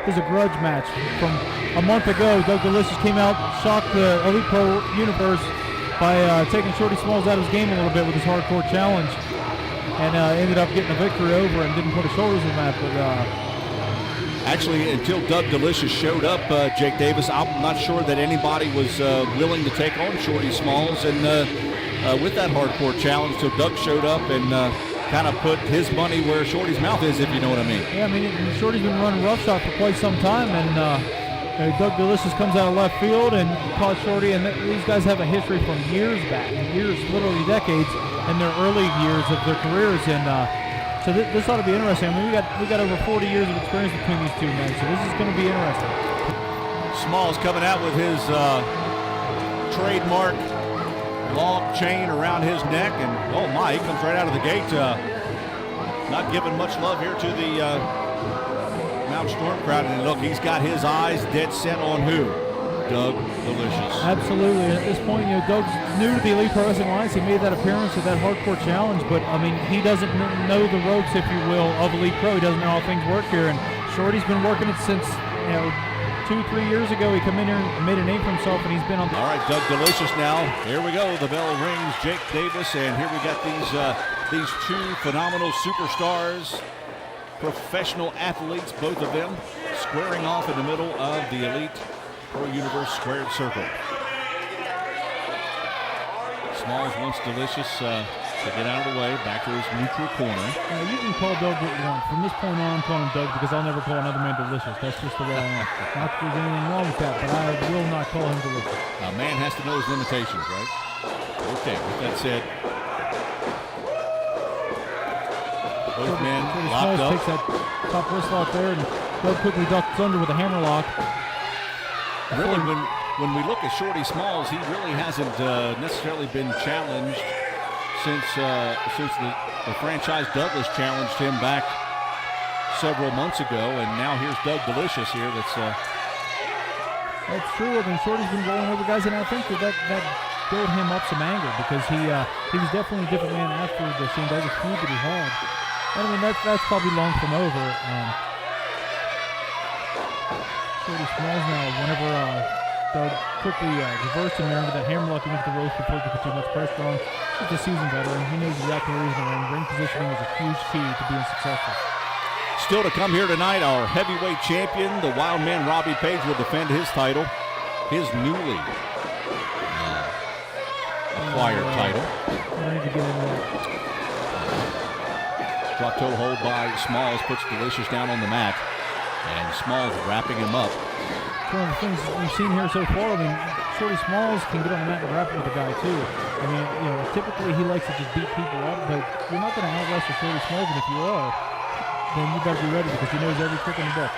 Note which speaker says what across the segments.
Speaker 1: is a grudge match from a month ago. Doug Delicious came out, shocked the Elite Pro universe by taking Shorty Smalls out of his game a little bit with his hardcore challenge, and ended up getting a victory over and didn't put his shoulders in that. But
Speaker 2: actually, until Doug Delicious showed up, Jake Davis, I'm not sure that anybody was willing to take on Shorty Smalls and with that hardcore challenge till Doug showed up and kind of put his money where Shorty's mouth is, if you know what I mean.
Speaker 1: Yeah, I mean, Shorty's been running roughshod for quite some time, and Doug Delicious comes out of left field and caught Shorty, and these guys have a history from years back, years, literally decades, in their early years of their careers, and so this ought to be interesting. I mean, we got over 40 years of experience between these two men, so this is going to be interesting.
Speaker 2: Smalls coming out with his trademark long chain around his neck, and oh my, he comes right out of the gate. Not giving much love here to the Mount Storm crowd, and look, he's got his eyes dead set on who? Doug Delicious.
Speaker 1: Absolutely. At this point, Doug's new to the Elite Pro Wrestling Alliance. He made that appearance at that hardcore challenge, but I mean, he doesn't know the ropes, if you will, of Elite Pro. He doesn't know how things work here, and Shorty's been working it since 2-3 years ago. He come in here and made a name for himself, and he's been on.
Speaker 2: All right, Doug Delicious now. Here we go. The bell rings. Jake Davis, and here we got these two phenomenal superstars, professional athletes, both of them, squaring off in the middle of the Elite Pro Universe squared circle. Smalls wants Delicious to get out of the way, back to his neutral corner.
Speaker 1: You can call Doug what you want. From this point on, I'm calling him Doug because I'll never call another man Delicious. That's just the way I am. Not that there's anything wrong with that, but I will not call him Delicious.
Speaker 2: A man has to know his limitations, right? Okay, with that said, both men locked up.
Speaker 1: Takes that top wrist lock there, and Doug quickly ducks under with a hammer lock.
Speaker 2: Really, when we look at Shorty Smalls, he really hasn't necessarily been challenged since the franchise Douglas challenged him back several months ago, and now here's Doug Delicious here. That's
Speaker 1: true. I mean, Shorty's been rolling over guys, and I think that built him up some anger because he was definitely a different man after the Shane Douglas feud that he had. And I mean, that's probably long from over. Shorty Smalls now, whenever Doug quickly reversed him there into that hammer lock against the ropes before he put too much pressure on. He's a seasoned veteran. He knows exactly where he's going. Ring positioning is a huge key to being successful.
Speaker 2: Still to come here tonight, our heavyweight champion, the Wild Man Robbie Page, will defend his title, his newly acquired title.
Speaker 1: I need to get into that.
Speaker 2: Drop toe hold by Smalls, puts Delicious down on the mat, and Smalls wrapping him up.
Speaker 1: One of the things we've seen here so far, I mean, Shorty Smalls can get on the mat and wrap with the guy too. I mean, typically he likes to just beat people up, but you're not going to out-wrestle Shorty Smalls, and if you are, then you better be ready because he knows every trick in the book.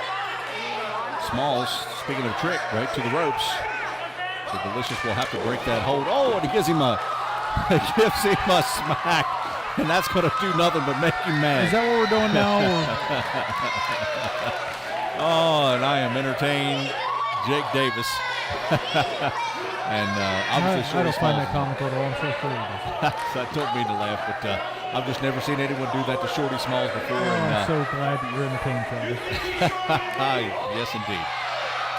Speaker 2: Smalls, speaking of trick, right to the ropes. So Delicious will have to break that hold. Oh, and he gives him a smack. And that's going to do nothing but make you mad.
Speaker 1: Is that what we're doing now?
Speaker 2: Oh, and I am entertaining Jake Davis. And obviously
Speaker 1: I don't find that comical at all. I'm sure Shorty does.
Speaker 2: I don't mean to laugh, but I've just never seen anyone do that to Shorty Smalls before.
Speaker 1: I'm so glad that you're entertained, Travis.
Speaker 2: Yes, indeed.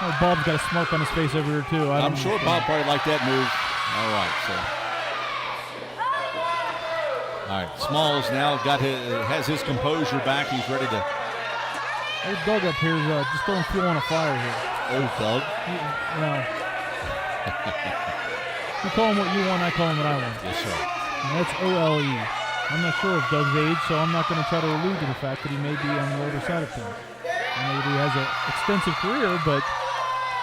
Speaker 1: Oh, Bob's got a smirk on his face over here, too.
Speaker 2: I'm sure Bob probably liked that move. All right, so. All right, Smalls now has his composure back. He's ready to.
Speaker 1: Old Doug up here is just throwing fuel on a fire here.
Speaker 2: Old Doug?
Speaker 1: You call him what you want, I call him what I want.
Speaker 2: Yes, sir.
Speaker 1: And that's OLE. I'm not sure of Doug's age, so I'm not going to try to allude to the fact that he may be on the older side of things. I know that he has an extensive career, but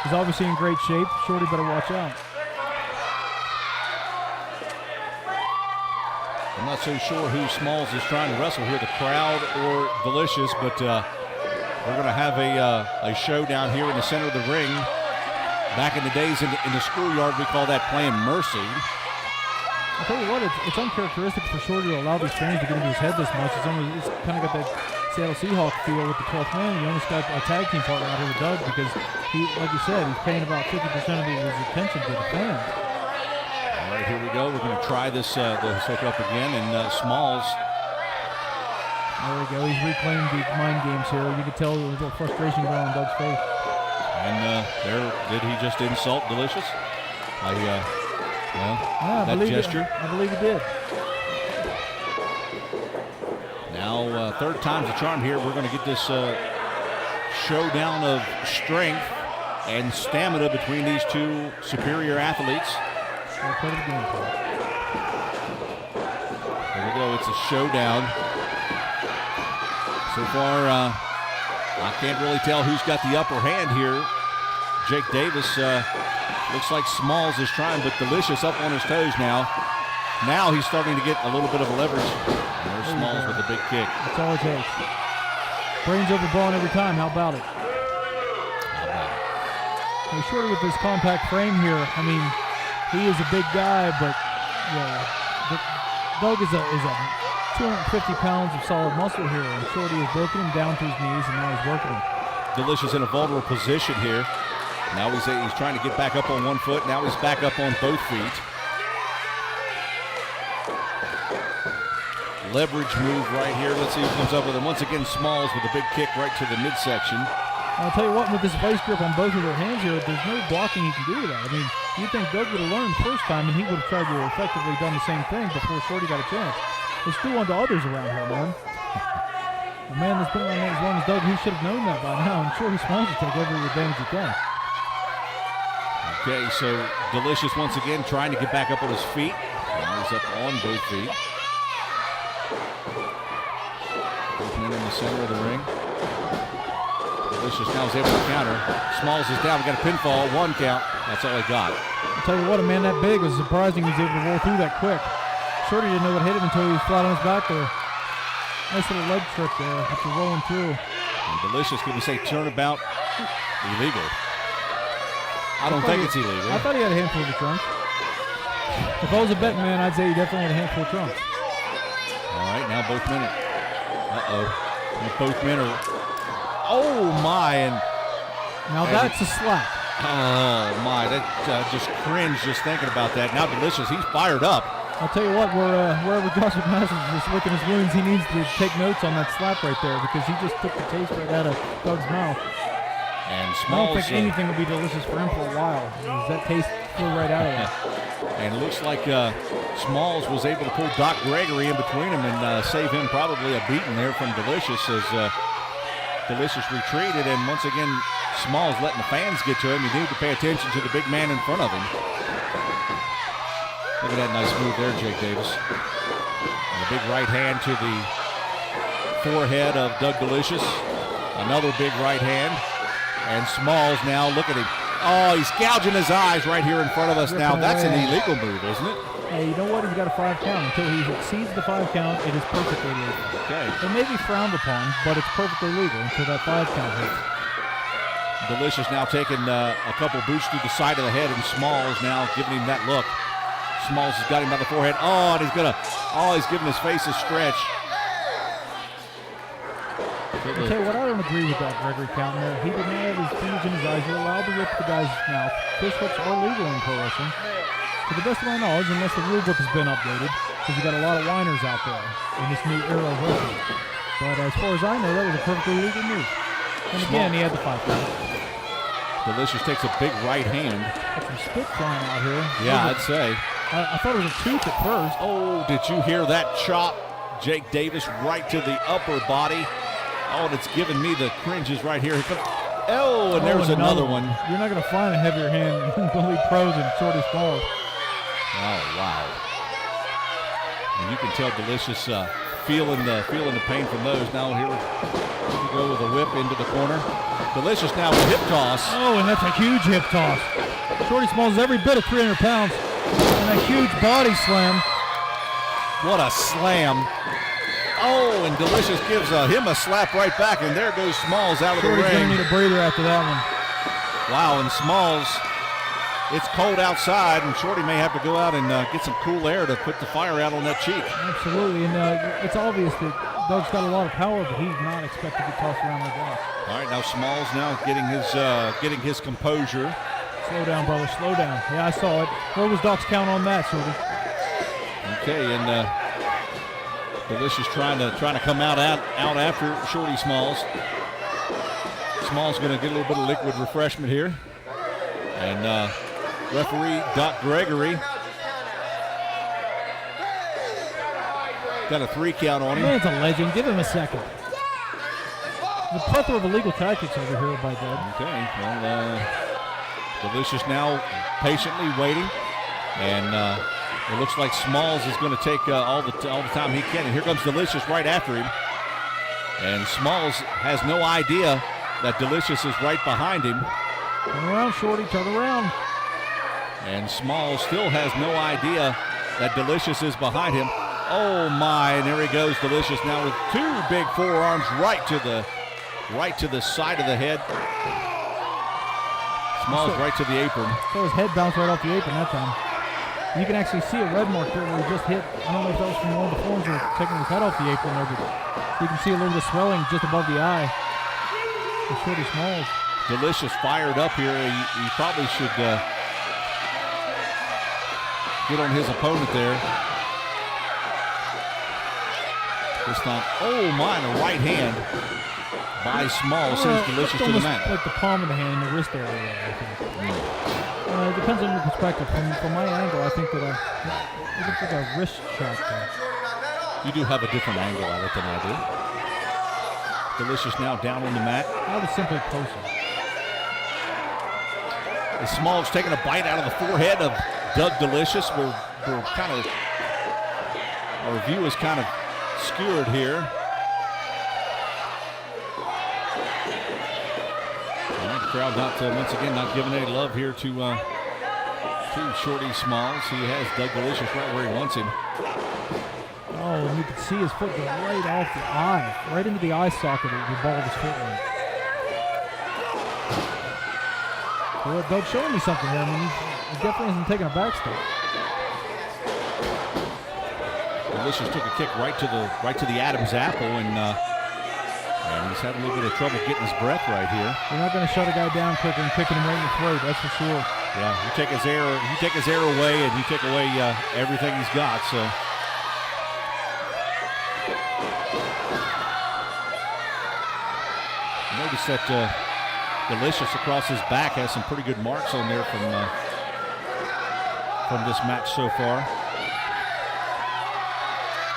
Speaker 1: he's obviously in great shape. Shorty better watch out.
Speaker 2: I'm not so sure who Smalls is trying to wrestle here, the crowd or Delicious, but we're going to have a show down here in the center of the ring. Back in the days in the schoolyard, we call that playing Mercy.
Speaker 1: I'll tell you what, it's uncharacteristic for Shorty to allow these fans to get into his head this much. It's kind of got that Seattle Seahawks feel with the 12th man. You almost got a tag team partner out here with Doug because he, like you said, he's paying about 50% of his attention to the fans.
Speaker 2: All right, here we go. We're going to try this hook up again, and Smalls
Speaker 1: There we go. He's reclaimed the mind games here. You can tell there was a little frustration going on Doug's face.
Speaker 2: And did he just insult Delicious? That gesture.
Speaker 1: I believe he did.
Speaker 2: Now, third time's a charm here. We're going to get this showdown of strength and stamina between these two superior athletes.
Speaker 1: Part of the game plan.
Speaker 2: There we go. It's a showdown. So far, I can't really tell who's got the upper hand here. Jake Davis looks like Smalls is trying, but Delicious up on his toes now. Now he's starting to get a little bit of a leverage. And there's Smalls with a big kick.
Speaker 1: That's all it takes. Brains over brawn every time. How about it? Hey, Shorty with this compact frame here. I mean, he is a big guy, but Doug is a 250 pounds of solid muscle here, and Shorty has broken him down to his knees, and now he's working him.
Speaker 2: Delicious in a vulnerable position here. Now he's trying to get back up on one foot. Now he's back up on both feet. Leverage move right here. Let's see who comes up with him. Once again, Smalls with a big kick right to the midsection.
Speaker 1: I'll tell you what, with this vice grip on both of their hands here, there's no blocking he can do with that. I mean, you'd think Doug would have learned first time, and he would have tried to effectively done the same thing before Shorty got a chance. Let's do unto others around here, man. A man that's been around as long as Doug, he should have known that by now, and Shorty Smalls will take every advantage he can.
Speaker 2: Okay, so Delicious once again trying to get back up on his feet. Now he's up on both feet. Both men in the center of the ring. Delicious now is able to counter. Smalls is down. We got a pinfall. 1 count. That's all he got.
Speaker 1: I'll tell you what, a man that big was surprising he was able to roll through that quick. Shorty didn't know what hit him until he was flat on his back there. Nice little leg trick there after rolling through.
Speaker 2: And Delicious, can we say turnabout? Illegal. I don't think it's illegal.
Speaker 1: I thought he had a handful of the trunks. If I was a betting man, I'd say he definitely had a handful of trunks.
Speaker 2: All right, now both men are. Both men are. Oh, my. And
Speaker 1: that's a slap.
Speaker 2: Oh, my. That just cringe just thinking about that. Now Delicious, he's fired up.
Speaker 1: I'll tell you what, wherever Josh McMaster is just licking his wounds, he needs to take notes on that slap right there because he just took the taste right out of Doug's mouth.
Speaker 2: And Smalls,
Speaker 1: I don't think anything would be delicious for him for a while. That taste flew right out of him.
Speaker 2: And it looks like Smalls was able to pull Doc Gregory in between him and save him probably a beating there from Delicious as Delicious retreated. And once again, Smalls letting the fans get to him. You need to pay attention to the big man in front of him. Look at that nice move there, Jake Davis. And a big right hand to the forehead of Doug Delicious. Another big right hand. And Smalls now, look at him. Oh, he's gouging his eyes right here in front of us now. That's an illegal move, isn't it?
Speaker 1: Hey, you know what? He's got a 5 count. Until he exceeds the 5 count, it is perfectly legal.
Speaker 2: Okay.
Speaker 1: It may be frowned upon, but it's perfectly legal until that 5 count hits.
Speaker 2: Delicious now taking a couple boots to the side of the head, and Smalls now giving him that look. Smalls has got him by the forehead. Oh, and he's giving his face a stretch.
Speaker 1: I'll tell you what, I don't agree with that Gregory count there. He did not have his fingers in his eyes. You're allowed to rip the guy's mouth. Fist hooks are legal in pro wrestling. To the best of my knowledge, unless the rule book has been updated, because you got a lot of whiners out there in this new era of wrestling. But as far as I know, that was a perfectly legal move. And again, he had the 5 count.
Speaker 2: Delicious takes a big right hand.
Speaker 1: Got some spit flying out here.
Speaker 2: Yeah, I'd say.
Speaker 1: I thought it was a tooth at first.
Speaker 2: Oh, did you hear that chop? Jake Davis right to the upper body. Oh, and it's giving me the cringes right here. Oh, and there's another one.
Speaker 1: You're not going to find a heavier hand in the league pros than Shorty Smalls.
Speaker 2: Oh, wow. And you can tell Delicious feeling the pain from those. Now here we go with a whip into the corner. Delicious now with a hip toss.
Speaker 1: Oh, and that's a huge hip toss. Shorty Smalls is every bit of 300 pounds. And a huge body slam.
Speaker 2: What a slam. Oh, and Delicious gives him a slap right back, and there goes Smalls out of the ring.
Speaker 1: Shorty's going to need a breather after that one.
Speaker 2: Wow, and Smalls, it's cold outside, and Shorty may have to go out and get some cool air to put the fire out on that cheek.
Speaker 1: Absolutely, and it's obvious that Doug's got a lot of power, but he's not expected to toss around like that.
Speaker 2: All right, now Smalls now getting his composure.
Speaker 1: Slow down, brother, slow down. Yeah, I saw it. Where was Doc's count on that, Shorty?
Speaker 2: Okay, and Delicious trying to come out after Shorty Smalls. Smalls going to get a little bit of liquid refreshment here. And referee Doc Gregory got a 3 count on him.
Speaker 1: Man's a legend. Give him a second. The plethora of illegal tactics over here by Doug.
Speaker 2: Okay, well, Delicious now patiently waiting, and it looks like Smalls is going to take all the time he can. And here comes Delicious right after him, and Smalls has no idea that Delicious is right behind him.
Speaker 1: Turn around, Shorty, turn around.
Speaker 2: And Smalls still has no idea that Delicious is behind him. Oh my, and there he goes, Delicious now with 2 big forearms right to the side of the head. Smalls right to the apron.
Speaker 1: So his head bounced right off the apron that time. You can actually see a red mark there where he just hit. I don't know if that was from one of the forms or taking his head off the apron there, but you can see a little bit of swelling just above the eye. It's Shorty Smalls.
Speaker 2: Delicious fired up here. He probably should get on his opponent there. This time, oh my, a right hand by Smalls sends Delicious to the mat.
Speaker 1: Like the palm of the hand and the wrist area, I think. It depends on your perspective. From my angle, I think that it looks like a wrist shot there.
Speaker 2: You do have a different angle at it than I do. Delicious now down on the mat.
Speaker 1: I was simply closer.
Speaker 2: And Smalls taking a bite out of the forehead of Doug Delicious. We're kind of, our view is kind of skewered here. And the crowd once again not giving any love here to Shorty Smalls. He has Doug Delicious right where he wants him.
Speaker 1: Oh, and you can see his foot go right off the eye, right into the eye socket of the ball of his foot went. Well, Doug's showing me something there. I mean, he definitely isn't taking a back step.
Speaker 2: Delicious took a kick right to the Adam's apple, and he's having a little bit of trouble getting his breath right here.
Speaker 1: You're not going to shut a guy down quicker and kicking him right in the throat, that's for sure.
Speaker 2: Yeah, you take his air away, and you take away everything he's got. So. Notice that Delicious across his back has some pretty good marks on there from this match so far.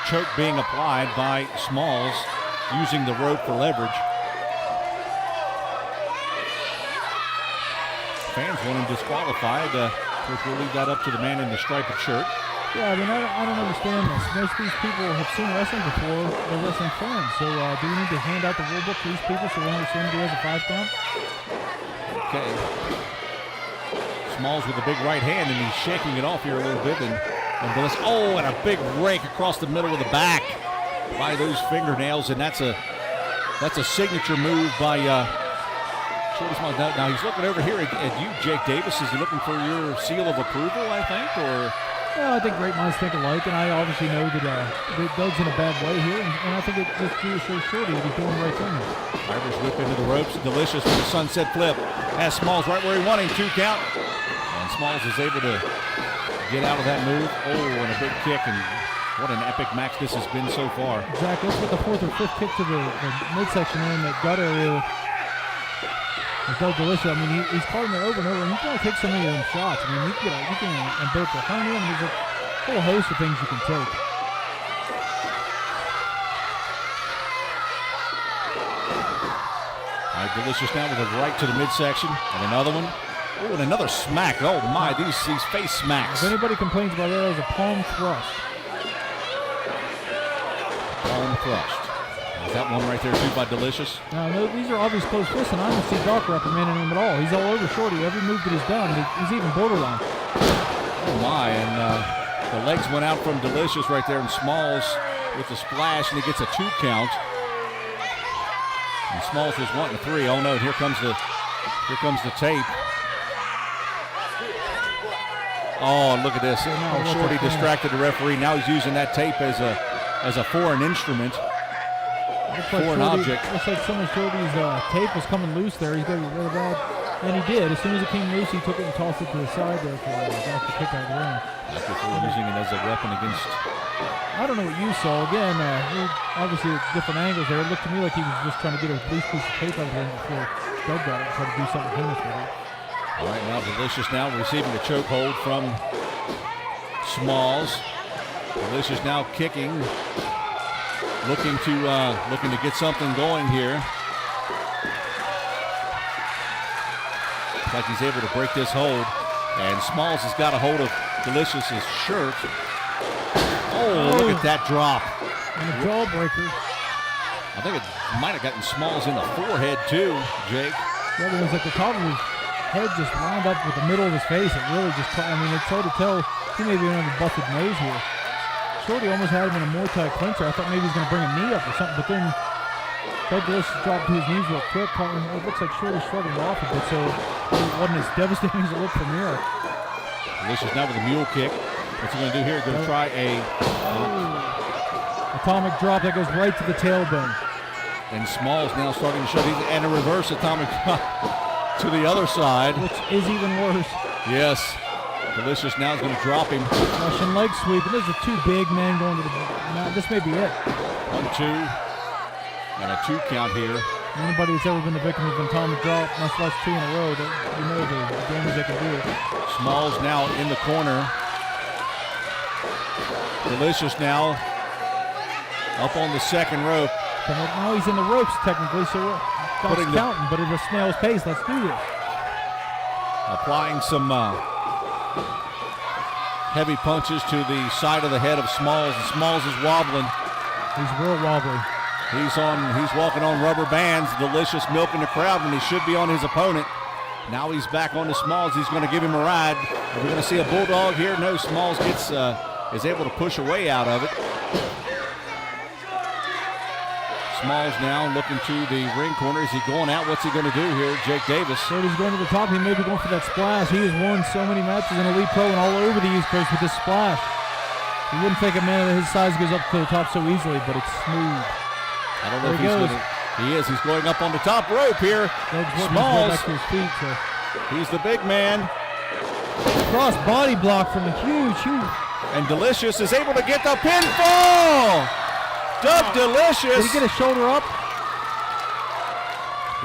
Speaker 2: Choke being applied by Smalls using the rope for leverage. Fans want him disqualified. Of course, we'll leave that up to the man in the striped shirt.
Speaker 1: Yeah, I mean, I don't understand this. Most of these people have seen wrestling before. They're wrestling fans. So do we need to hand out the rule book to these people so they understand that he has a 5 count?
Speaker 2: Okay. Smalls with a big right hand, and he's shaking it off here a little bit. And a big rake across the middle of the back by those fingernails, and that's a signature move by Shorty Smalls. Now he's looking over here at you, Jake Davis. Is he looking for your seal of approval, I think, or?
Speaker 1: Well, I think great minds think alike, and I obviously know that Doug's in a bad way here, and I think it just reassures Shorty that he's doing the right thing here.
Speaker 2: Irish whip into the ropes. Delicious with a sunset flip. Has Smalls right where he wanted, 2 count. And Smalls is able to get out of that move. Oh, and a big kick, and what an epic match this has been so far.
Speaker 1: Zach, let's get the 4th or 5th kick to the midsection there in the gut area. And Doug Delicious, I mean, he's calling it over and over, and you can take so many of them shots. I mean, you can invert the hernia, and there's a whole host of things you can take.
Speaker 2: All right, Delicious now with a right to the midsection, and another one. Oh, and another smack. Oh my, these face smacks.
Speaker 1: If anybody complains about that, it was a palm thrust.
Speaker 2: Palm thrust. Is that one right there too by Delicious?
Speaker 1: No, these are obvious close fists, and I don't see Doc reprimanding him at all. He's all over Shorty. Every move that he's done, he's even borderline.
Speaker 2: Oh my, and the legs went out from Delicious right there, and Smalls with the splash, and he gets a 2 count. And Smalls was wanting a 3. Oh no, here comes the tape. Oh, look at this. Shorty distracted the referee. Now he's using that tape as a foreign instrument. Foreign object.
Speaker 1: Looks like some of Shorty's tape was coming loose there. He's got to get rid of that. And he did. As soon as it came loose, he took it and tossed it to the side there for Doc to kick out of the ring.
Speaker 2: After using it as a weapon against...
Speaker 1: I don't know what you saw. Again, obviously at different angles there. It looked to me like he was just trying to get a loose piece of tape out of the ring before Doug got it and try to do something heinous with it.
Speaker 2: All right, now Delicious now receiving a chokehold from Smalls. Delicious now kicking, looking to get something going here. Looks like he's able to break this hold, and Smalls has got a hold of Delicious's shirt. Oh, look at that drop.
Speaker 1: And a jawbreaker.
Speaker 2: I think it might have gotten Smalls in the forehead too, Jake.
Speaker 1: Yeah, it was like the top of his head just lined up with the middle of his face. It really just, I mean, it's hard to tell. He may be on a busted nose here. Shorty almost had him in a Muay Thai clincher. I thought maybe he was going to bring a knee up or something, but then Doug Delicious dropped to his knees real quick. It looks like Shorty shrugging it off a bit, so it wasn't as devastating as it looked from here.
Speaker 2: Delicious now with a mule kick. What's he going to do here? Going to try a
Speaker 1: atomic drop that goes right to the tailbone.
Speaker 2: And Smalls now starting to show these, and a reverse atomic drop to the other side.
Speaker 1: Which is even worse.
Speaker 2: Yes. Delicious now is going to drop him.
Speaker 1: Russian leg sweep, and those are two big men going to the... Now, this may be it.
Speaker 2: 1, 2, and a 2 count here.
Speaker 1: Anybody that's ever been the victim of an atomic drop, much less 2 in a row, you know the damage they can do.
Speaker 2: Smalls now in the corner. Delicious now up on the second rope.
Speaker 1: But now he's in the ropes technically, so Doc's counting, but at a snail's pace. Let's do this.
Speaker 2: Applying some heavy punches to the side of the head of Smalls, and Smalls is wobbling.
Speaker 1: He's real wobbly.
Speaker 2: He's walking on rubber bands. Delicious milking the crowd when he should be on his opponent. Now he's back on to Smalls. He's going to give him a ride. Are we going to see a bulldog here? No, Smalls is able to push away out of it. Smalls now looking to the ring corner. Is he going out? What's he going to do here? Jake Davis.
Speaker 1: Shorty's going to the top. He may be going for that splash. He has won so many matches in Elite Pro and all over the East Coast with this splash. You wouldn't think a man of his size goes up to the top so easily, but it's smooth.
Speaker 2: I don't know if he's going to. He is. He's going up on the top rope here. Smalls.
Speaker 1: Back to his feet, so.
Speaker 2: He's the big man.
Speaker 1: Cross body block from a huge.
Speaker 2: And Delicious is able to get the pinfall. Doug Delicious.
Speaker 1: Did he get a shoulder up?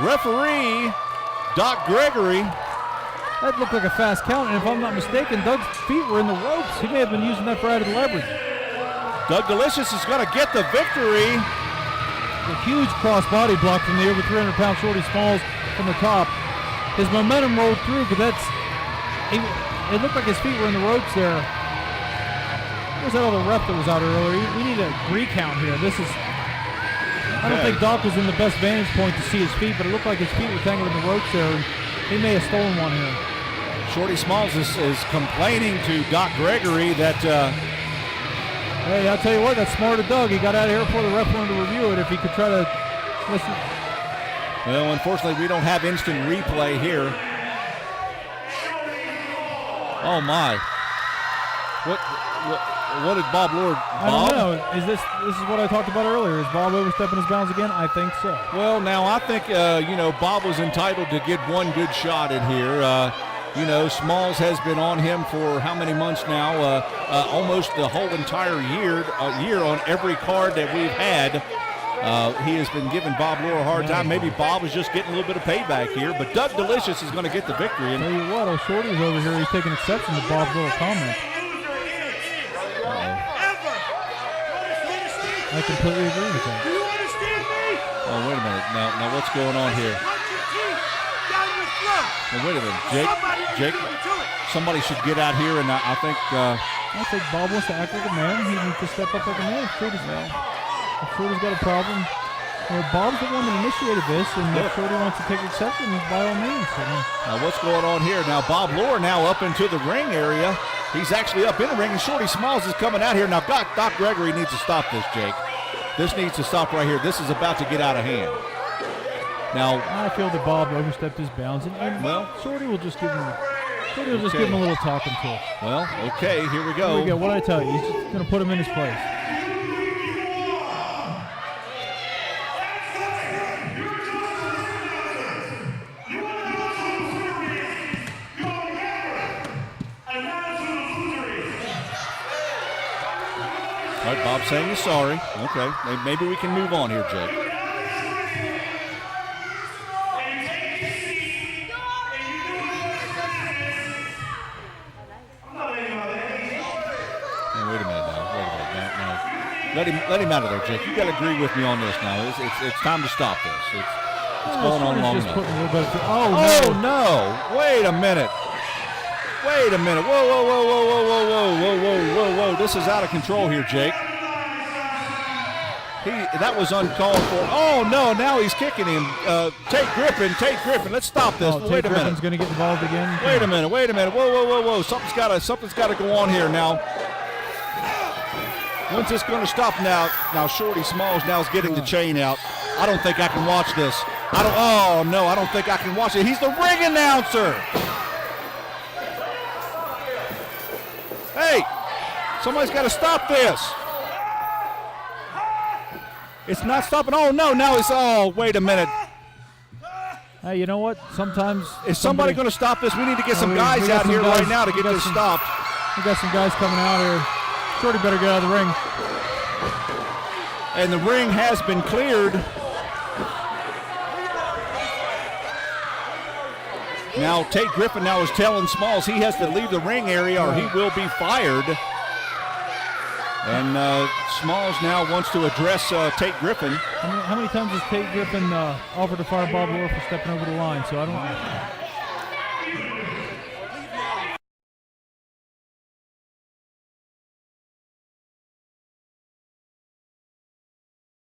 Speaker 2: Referee Doc Gregory.
Speaker 1: That looked like a fast count, and if I'm not mistaken, Doug's feet were in the ropes. He may have been using that for added leverage.
Speaker 2: Doug Delicious is going to get the victory.
Speaker 1: A huge cross body block from the over 300-pound Shorty Smalls from the top. His momentum rolled through, but it looked like his feet were in the ropes there. Where's that other ref that was out earlier? We need a recount here. I don't think Doc was in the best vantage point to see his feet, but it looked like his feet were tangled in the ropes there. And he may have stolen one here.
Speaker 2: Shorty Smalls is complaining to Doc Gregory that...
Speaker 1: Hey, I'll tell you what, that's smart of Doug. He got out of here before the ref wanted to review it. If he could try to listen.
Speaker 2: Well, unfortunately, we don't have instant replay here. Oh, my. What did Bob Loar?
Speaker 1: I don't know. Is this is what I talked about earlier? Is Bob overstepping his bounds again? I think so.
Speaker 2: Well, now I think Bob was entitled to get one good shot in here. Smalls has been on him for how many months now? Almost the whole entire year on every card that we've had. He has been giving Bob Loar a hard time. Maybe Bob was just getting a little bit of payback here, but Doug Delicious is going to get the victory.
Speaker 1: Tell you what, old Shorty's over here. He's taking exception to Bob's little comment. I completely agree with that.
Speaker 3: Do you understand me?
Speaker 2: Oh, wait a minute. Now what's going on here? Well, wait a minute. Jake, somebody should get out here, and I think
Speaker 1: Bob wants to act like a man. He needs to step up like a man. If Shorty's got a problem, Bob's the one that initiated this, and if Shorty wants to take exception, by all means.
Speaker 2: Now what's going on here? Now Bob Loar now up into the ring area. He's actually up in the ring, and Shorty Smalls is coming out here. Now Doc Gregory needs to stop this, Jake. This needs to stop right here. This is about to get out of hand. Now
Speaker 1: I feel that Bob overstepped his bounds, and Shorty will just give him. Give him a little talking to.
Speaker 2: Well, okay, here we go.
Speaker 1: Here we go. What did I tell you? He's just going to put him in his place.
Speaker 2: All right, Bob's saying he's sorry. Okay, maybe we can move on here, Jake. Wait a minute now. Let him out of there, Jake. You got to agree with me on this now. It's time to stop this. It's going on long enough. Oh no! Wait a minute. Wait a minute. Whoa, whoa, whoa, whoa, whoa, whoa, whoa, whoa, whoa, whoa, whoa. This is out of control here, Jake. That was uncalled for. Oh no! Now he's kicking him. Tate Griffin. Let's stop this. Wait a minute.
Speaker 1: Griffin's going to get involved again.
Speaker 2: Wait a minute. Whoa, whoa, whoa, whoa. Something's got to go on here now. When's this going to stop now? Now Shorty Smalls now is getting the chain out. I don't think I can watch this. I don't think I can watch it. He's the ring announcer. Hey, somebody's got to stop this. It's not stopping. Oh no, now it's wait a minute.
Speaker 1: Hey, you know what? Sometimes
Speaker 2: is somebody going to stop this? We need to get some guys out here right now to get this stopped.
Speaker 1: We got some guys coming out here. Shorty better get out of the ring.
Speaker 2: And the ring has been cleared. Now Tate Griffin now is telling Smalls he has to leave the ring area or he will be fired. And Smalls now wants to address Tate Griffin.
Speaker 1: How many times has Tate Griffin offered to fire Bob Loar for stepping over the line? So I don't.